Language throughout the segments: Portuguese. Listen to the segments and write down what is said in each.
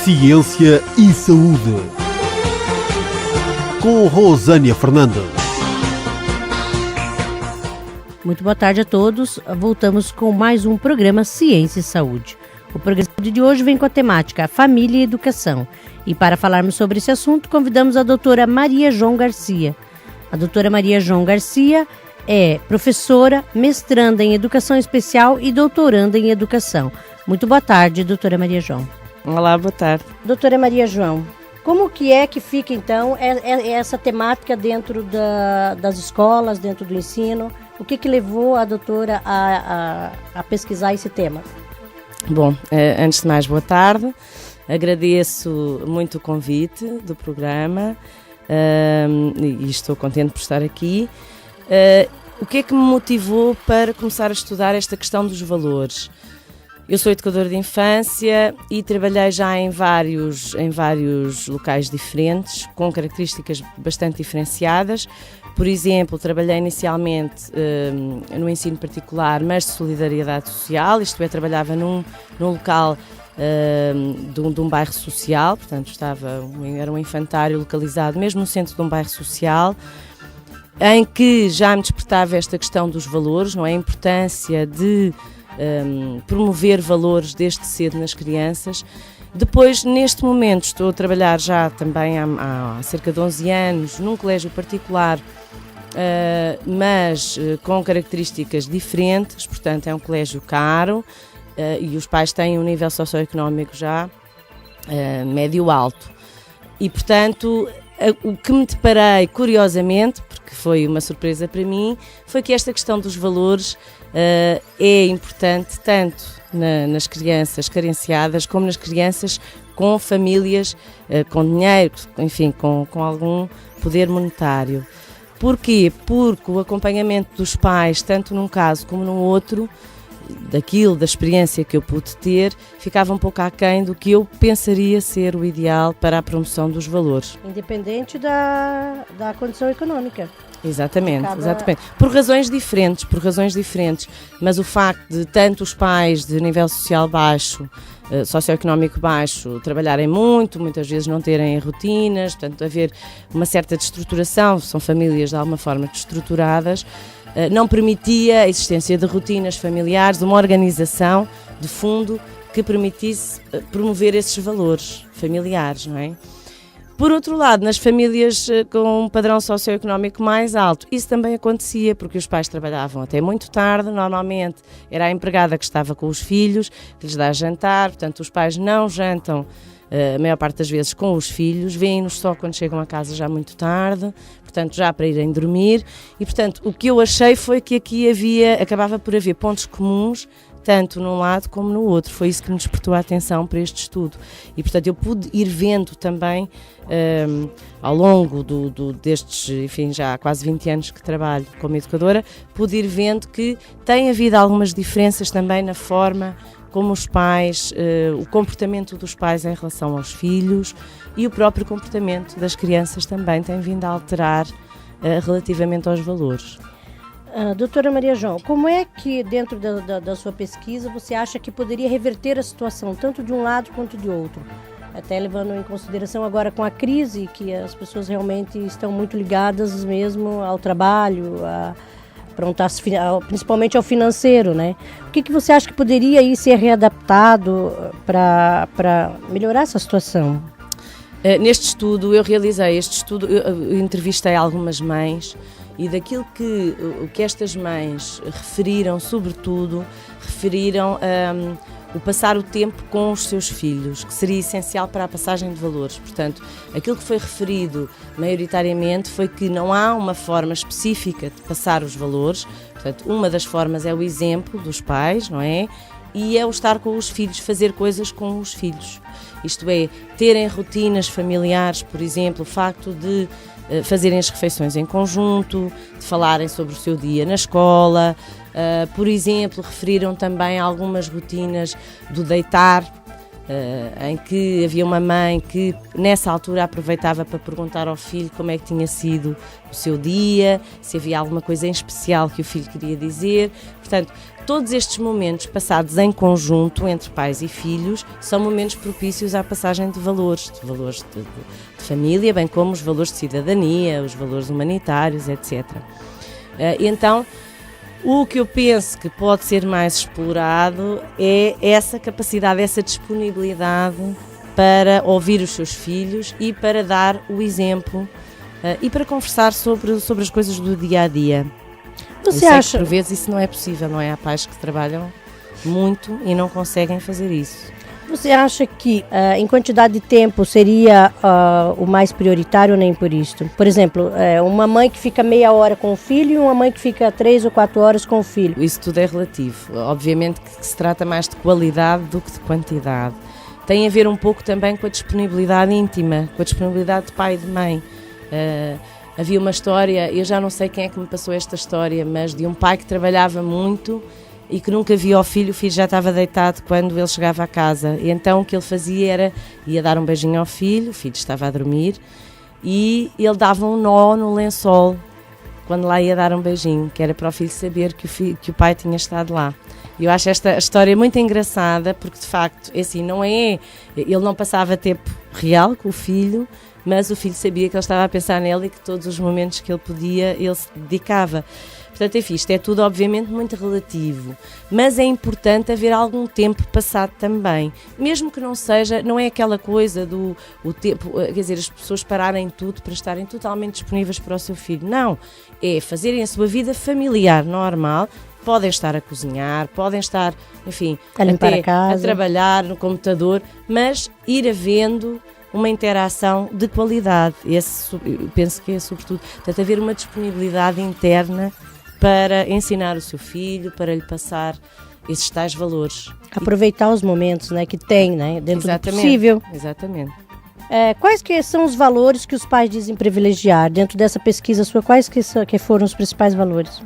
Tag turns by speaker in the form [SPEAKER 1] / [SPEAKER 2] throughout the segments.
[SPEAKER 1] Ciência e Saúde, com Rosânia Fernandes.
[SPEAKER 2] Muito boa tarde a todos. Voltamos com mais um programa Ciência e Saúde. O programa de hoje vem com a temática Família e Educação. E para falarmos sobre esse assunto, convidamos a doutora Maria João Garcia. A doutora Maria João Garcia é professora, mestranda em Educação Especial e doutoranda em Educação. Muito boa tarde, doutora Maria João.
[SPEAKER 3] Olá, boa tarde.
[SPEAKER 2] Doutora Maria João, como que é que fica, então, essa temática dentro das escolas, dentro do ensino? O que levou a doutora a pesquisar esse tema?
[SPEAKER 3] Bom, antes de mais, boa tarde. Agradeço muito o convite do programa e estou contente por estar aqui. O que é que me motivou para começar a estudar esta questão dos valores? Eu sou educadora de infância e trabalhei já em vários locais diferentes, com características bastante diferenciadas. Por exemplo, trabalhei inicialmente no ensino particular, mas de solidariedade social, isto é, trabalhava num local de um bairro social, portanto era um infantário localizado mesmo no centro de um bairro social, em que já me despertava esta questão dos valores, não é? A importância de promover valores desde cedo nas crianças. Depois, neste momento, estou a trabalhar já também há cerca de 11 anos num colégio particular, mas com características diferentes, portanto é um colégio caro e os pais têm um nível socioeconómico já médio-alto. E, portanto, o que me deparei, curiosamente, porque foi uma surpresa para mim, foi que esta questão dos valores é importante tanto nas crianças carenciadas como nas crianças com famílias com dinheiro, enfim, com algum poder monetário. Porquê? Porque o acompanhamento dos pais, tanto num caso como no outro, da experiência que eu pude ter, ficava um pouco aquém do que eu pensaria ser o ideal para a promoção dos valores.
[SPEAKER 2] Independente da condição econômica.
[SPEAKER 3] Exatamente. Por razões diferentes, mas o facto de tanto os pais de nível social baixo, socioeconómico baixo, trabalharem muitas vezes não terem rotinas, portanto haver uma certa destruturação, são famílias de alguma forma destruturadas, não permitia a existência de rotinas familiares, uma organização de fundo que permitisse promover esses valores familiares, não é? Por outro lado, nas famílias com um padrão socioeconómico mais alto, isso também acontecia, porque os pais trabalhavam até muito tarde, normalmente era a empregada que estava com os filhos, que lhes dá jantar, portanto os pais não jantam a maior parte das vezes com os filhos, vêm-nos só quando chegam a casa já muito tarde, portanto já para irem dormir, e portanto o que eu achei foi que aqui acabava por haver pontos comuns, tanto num lado como no outro. Foi isso que me despertou a atenção para este estudo. E, portanto, eu pude ir vendo também, ao longo destes, enfim, já há quase 20 anos que trabalho como educadora, pude ir vendo que tem havido algumas diferenças também na forma como os pais, o comportamento dos pais em relação aos filhos e o próprio comportamento das crianças também tem vindo a alterar relativamente aos valores.
[SPEAKER 2] Doutora Maria João, como é que dentro da sua pesquisa você acha que poderia reverter a situação, tanto de um lado quanto de outro? Até levando em consideração agora com a crise, que as pessoas realmente estão muito ligadas mesmo ao trabalho, principalmente ao financeiro, né? O que você acha que poderia aí ser readaptado para melhorar essa situação?
[SPEAKER 3] Neste estudo, eu entrevistei algumas mães e daquilo que estas mães referiram, sobretudo, o passar o tempo com os seus filhos, que seria essencial para a passagem de valores. Portanto, aquilo que foi referido maioritariamente foi que não há uma forma específica de passar os valores. Portanto, uma das formas é o exemplo dos pais, não é? E é o estar com os filhos, fazer coisas com os filhos. Isto é, terem rotinas familiares, por exemplo, o facto de fazerem as refeições em conjunto, de falarem sobre o seu dia na escola. Por exemplo, referiram também algumas rotinas do deitar, em que havia uma mãe que nessa altura aproveitava para perguntar ao filho como é que tinha sido o seu dia, se havia alguma coisa em especial que o filho queria dizer. Portanto, todos estes momentos passados em conjunto entre pais e filhos são momentos propícios à passagem de valores de família, bem como os valores de cidadania, os valores humanitários, etc. Então, o que eu penso que pode ser mais explorado é essa capacidade, essa disponibilidade para ouvir os seus filhos e para dar o exemplo e para conversar sobre as coisas do dia-a-dia.
[SPEAKER 2] Você acha
[SPEAKER 3] que por vezes isso não é possível, não é? Há pais que trabalham muito e não conseguem fazer isso.
[SPEAKER 2] Você acha que em quantidade de tempo seria o mais prioritário ou nem por isso? Por exemplo, uma mãe que fica meia hora com o filho e uma mãe que fica 3 ou 4 horas com o filho.
[SPEAKER 3] Isso tudo é relativo. Obviamente que se trata mais de qualidade do que de quantidade. Tem a ver um pouco também com a disponibilidade íntima, com a disponibilidade de pai e de mãe. Havia uma história, eu já não sei quem é que me passou esta história, mas de um pai que trabalhava muito e que nunca via o filho já estava deitado quando ele chegava a casa. E então o que ele fazia ia dar um beijinho ao filho, o filho estava a dormir, e ele dava um nó no lençol quando lá ia dar um beijinho, que era para o filho saber que o pai tinha estado lá. Eu acho esta história muito engraçada, porque de facto, assim, ele não passava tempo real com o filho, mas o filho sabia que ele estava a pensar nele e que todos os momentos que ele podia, ele se dedicava. Portanto, enfim, isto é tudo obviamente muito relativo, mas é importante haver algum tempo passado também, mesmo que não é aquela coisa do tempo, quer dizer, as pessoas pararem tudo para estarem totalmente disponíveis para o seu filho. Não, é fazerem a sua vida familiar normal. Podem estar a cozinhar, podem estar, enfim,
[SPEAKER 2] a limpar
[SPEAKER 3] até
[SPEAKER 2] a casa,
[SPEAKER 3] a trabalhar no computador, mas ir havendo uma interação de qualidade. Eu penso que é sobretudo, portanto, haver uma disponibilidade interna para ensinar o seu filho, para lhe passar esses tais valores.
[SPEAKER 2] Aproveitar os momentos, né, que tem, né, dentro do
[SPEAKER 3] Exatamente,
[SPEAKER 2] possível.
[SPEAKER 3] Exatamente.
[SPEAKER 2] Quais que são os valores que os pais dizem privilegiar? Dentro dessa pesquisa sua, quais que foram os principais valores?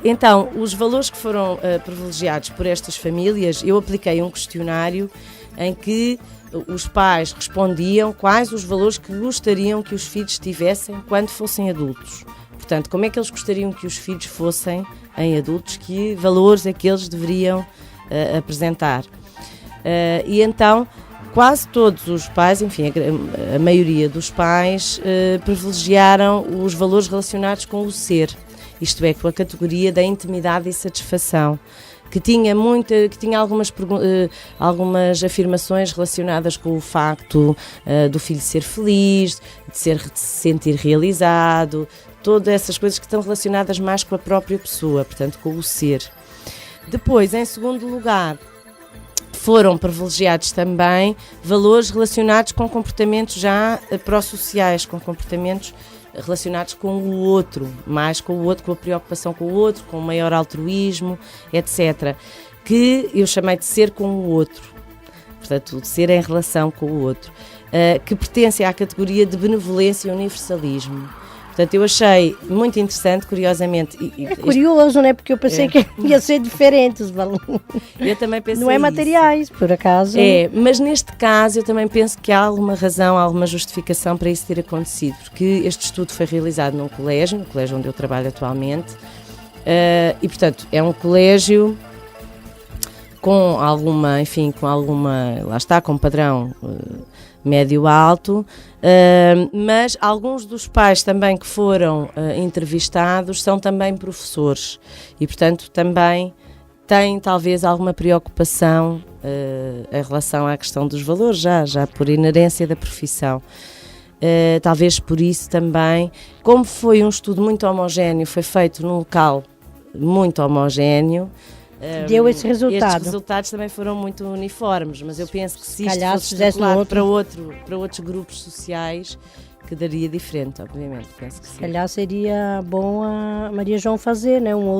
[SPEAKER 3] Então, os valores que foram privilegiados por estas famílias, eu apliquei um questionário em que os pais respondiam quais os valores que gostariam que os filhos tivessem quando fossem adultos. Portanto, como é que eles gostariam que os filhos fossem em adultos, que valores é que eles deveriam apresentar. E então, quase todos os pais, enfim, a maioria dos pais, privilegiaram os valores relacionados com o ser, isto é, com a categoria da intimidade e satisfação, que tinha algumas afirmações relacionadas com o facto do filho ser feliz, de se sentir realizado, todas essas coisas que estão relacionadas mais com a própria pessoa, portanto, com o ser. Depois, em segundo lugar, foram privilegiados também valores relacionados com comportamentos já pró-sociais, com comportamentos relacionados com o outro, mais com o outro, com a preocupação com o outro, com o maior altruísmo, etc. Que eu chamei de ser com o outro, portanto, de ser em relação com o outro, que pertence à categoria de benevolência e universalismo. Portanto, eu achei muito interessante, curiosamente.
[SPEAKER 2] É curioso, né? Porque eu pensei que ia ser diferente os valores.
[SPEAKER 3] Eu também pensei
[SPEAKER 2] não é materiais,
[SPEAKER 3] isso.
[SPEAKER 2] Por acaso.
[SPEAKER 3] Mas neste caso eu também penso que há alguma razão, alguma justificação para isso ter acontecido, porque este estudo foi realizado no colégio onde eu trabalho atualmente, e portanto é um colégio com com padrão médio-alto, mas alguns dos pais também que foram entrevistados são também professores e, portanto, também têm talvez alguma preocupação em relação à questão dos valores, já por inerência da profissão. Talvez por isso também, como foi um estudo muito homogéneo, foi feito num local muito homogéneo,
[SPEAKER 2] deu esse resultado.
[SPEAKER 3] Estes resultados também foram muito uniformes, mas eu penso que se isto fosse
[SPEAKER 2] extrapolar
[SPEAKER 3] para outros grupos sociais, que daria diferente, obviamente. Penso que sim.
[SPEAKER 2] Se calhar seria bom a Maria João fazer, né, uma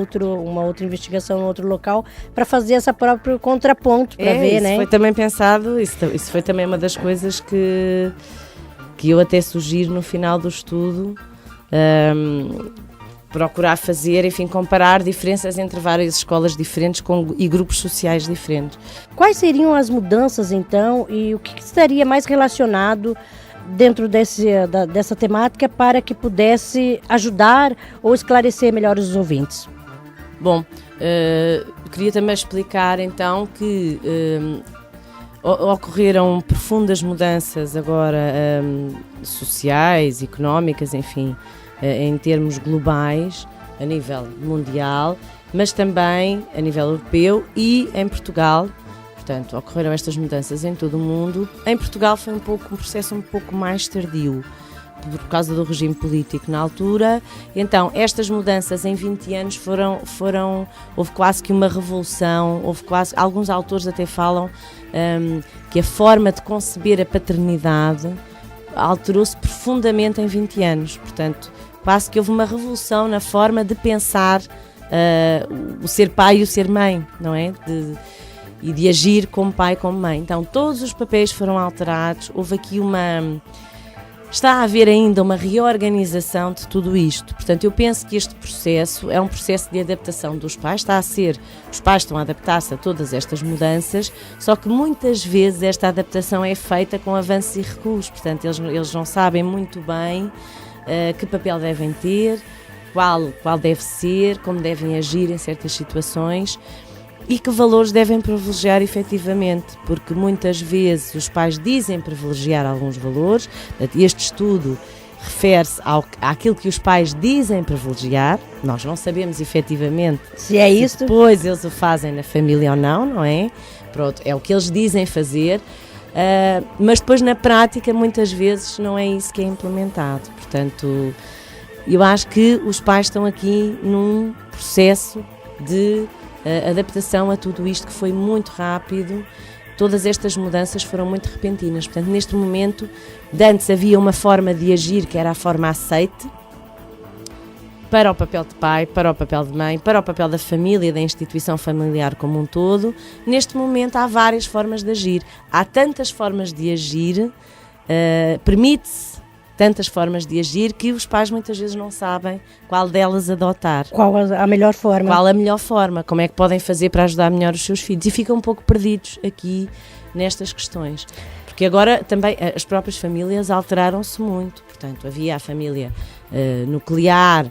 [SPEAKER 2] outra investigação em outro local para fazer essa própria contraponto para ver,
[SPEAKER 3] isso,
[SPEAKER 2] né?
[SPEAKER 3] Foi também pensado, isso foi também uma das coisas que eu até sugiro no final do estudo. procurar fazer, enfim, comparar diferenças entre várias escolas diferentes e grupos sociais diferentes.
[SPEAKER 2] Quais seriam as mudanças, então, e o que estaria mais relacionado dentro dessa temática para que pudesse ajudar ou esclarecer melhor os ouvintes?
[SPEAKER 3] Bom, queria também explicar, então, que ocorreram profundas mudanças agora sociais, económicas, enfim, em termos globais, a nível mundial, mas também a nível europeu e em Portugal. Portanto, ocorreram estas mudanças em todo o mundo. Em Portugal foi um processo um pouco mais tardio, por causa do regime político na altura. Então, estas mudanças em 20 anos houve quase que uma revolução, alguns autores até falam que a forma de conceber a paternidade alterou-se profundamente em 20 anos. Portanto, quase que houve uma revolução na forma de pensar o ser pai e o ser mãe, não é? E de agir como pai e como mãe. Então, todos os papéis foram alterados, houve aqui está a haver ainda uma reorganização de tudo isto. Portanto, eu penso que este processo é um processo de adaptação dos pais, os pais estão a adaptar-se a todas estas mudanças, só que muitas vezes esta adaptação é feita com avanços e recuos, portanto, eles não sabem muito bem que papel devem ter, qual deve ser, como devem agir em certas situações e que valores devem privilegiar efetivamente, porque muitas vezes os pais dizem privilegiar alguns valores. Este estudo refere-se àquilo que os pais dizem privilegiar, nós não sabemos efetivamente
[SPEAKER 2] se é isso,
[SPEAKER 3] depois eles o fazem na família ou não, não é? Pronto, é o que eles dizem fazer. Mas depois na prática muitas vezes não é isso que é implementado. Portanto, eu acho que os pais estão aqui num processo de adaptação a tudo isto que foi muito rápido. Todas estas mudanças foram muito repentinas. Portanto, neste momento, antes havia uma forma de agir que era a forma aceite para o papel de pai, para o papel de mãe, para o papel da família, da instituição familiar como um todo. Neste momento há várias formas de agir. Há tantas formas de agir, permite-se tantas formas de agir que os pais muitas vezes não sabem qual delas adotar.
[SPEAKER 2] Qual a melhor forma?
[SPEAKER 3] Qual a melhor forma, como é que podem fazer para ajudar melhor os seus filhos. E ficam um pouco perdidos aqui nestas questões. Porque agora também as próprias famílias alteraram-se muito. Portanto, havia a família nuclear,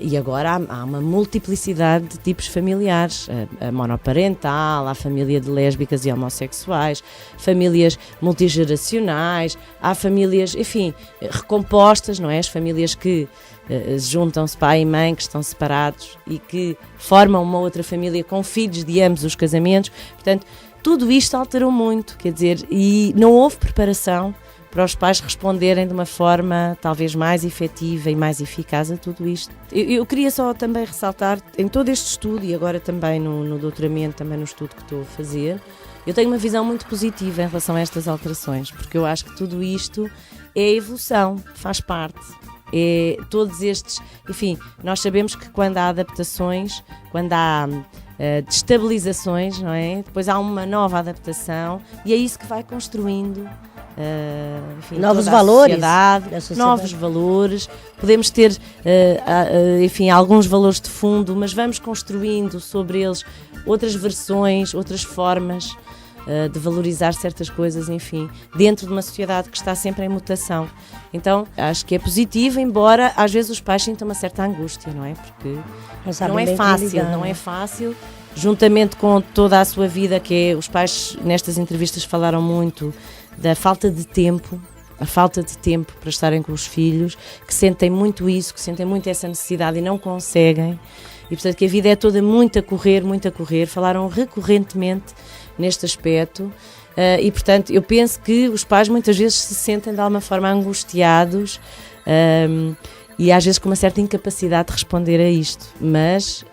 [SPEAKER 3] e agora há uma multiplicidade de tipos familiares, a monoparental, a família de lésbicas e homossexuais, famílias multigeracionais, há famílias, enfim, recompostas, não é? As famílias que juntam-se pai e mãe, que estão separados e que formam uma outra família com filhos de ambos os casamentos. Portanto, tudo isto alterou muito, quer dizer, e não houve preparação para os pais responderem de uma forma talvez mais efetiva e mais eficaz a tudo isto. Eu queria só também ressaltar, em todo este estudo e agora também no doutoramento, também no estudo que estou a fazer, eu tenho uma visão muito positiva em relação a estas alterações, porque eu acho que tudo isto é evolução, faz parte. Todos estes, enfim, nós sabemos que quando há adaptações, quando há destabilizações, não é? Depois há uma nova adaptação e é isso que vai construindo enfim,
[SPEAKER 2] novos valores,
[SPEAKER 3] novos valores. Podemos ter enfim, alguns valores de fundo, mas vamos construindo sobre eles outras versões, outras formas de valorizar certas coisas, enfim, dentro de uma sociedade que está sempre em mutação. Então, acho que é positivo, embora às vezes os pais sintam uma certa angústia, não é? Porque não é fácil, juntamente com toda a sua vida, que é, os pais nestas entrevistas falaram muito da falta de tempo, a falta de tempo para estarem com os filhos, que sentem muito isso, que sentem muito essa necessidade e não conseguem, e portanto que a vida é toda muito a correr, falaram recorrentemente neste aspecto, e portanto eu penso que os pais muitas vezes se sentem de alguma forma angustiados, e às vezes com uma certa incapacidade de responder a isto, mas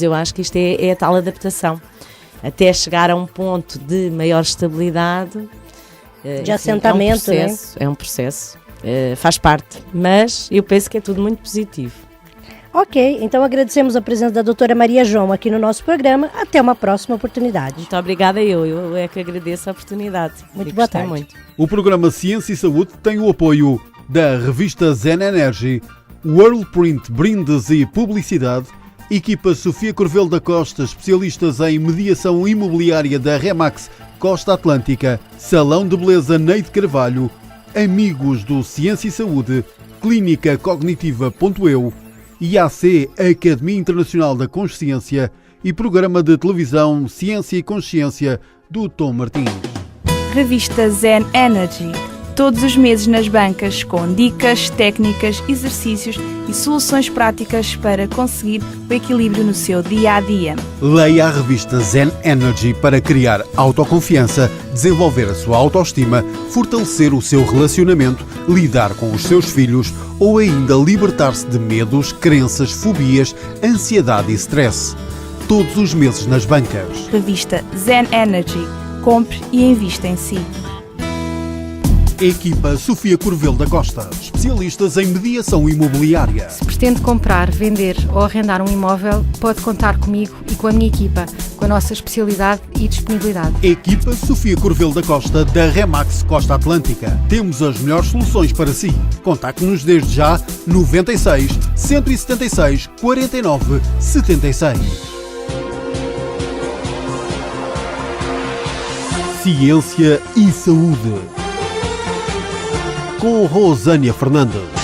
[SPEAKER 3] eu acho que isto é a tal adaptação, até chegar a um ponto de maior estabilidade,
[SPEAKER 2] de assentamento,
[SPEAKER 3] é um processo, faz parte, mas eu penso que é tudo muito positivo.
[SPEAKER 2] Ok, então agradecemos a presença da doutora Maria João aqui no nosso programa. Até uma próxima oportunidade.
[SPEAKER 3] Muito obrigada, eu é que agradeço a oportunidade.
[SPEAKER 2] Muito boa tarde.
[SPEAKER 3] Muito.
[SPEAKER 1] O programa Ciência e Saúde tem o apoio da revista Zen Energy, Worldprint Brindes e Publicidade, equipa Sofia Corvelo da Costa, especialistas em mediação imobiliária da Remax Costa Atlântica, Salão de Beleza Neide Carvalho, amigos do Ciência e Saúde, Clínica Cognitiva.eu, IAC Academia Internacional da Consciência e programa de televisão Ciência e Consciência do Tom Martins.
[SPEAKER 4] Revista Zen Energy. Todos os meses nas bancas com dicas, técnicas, exercícios e soluções práticas para conseguir o equilíbrio no seu dia-a-dia.
[SPEAKER 1] Leia a revista Zen Energy para criar autoconfiança, desenvolver a sua autoestima, fortalecer o seu relacionamento, lidar com os seus filhos ou ainda libertar-se de medos, crenças, fobias, ansiedade e stress. Todos os meses nas bancas.
[SPEAKER 4] Revista Zen Energy. Compre e invista em si.
[SPEAKER 1] Equipa Sofia Corvelo da Costa, especialistas em mediação imobiliária.
[SPEAKER 5] Se pretende comprar, vender ou arrendar um imóvel, pode contar comigo e com a minha equipa, com a nossa especialidade e disponibilidade.
[SPEAKER 1] Equipa Sofia Corvelo da Costa, da Remax Costa Atlântica. Temos as melhores soluções para si. Contacte-nos desde já 96 176 49 76. Ciência e Saúde, com Rosânia Fernandes.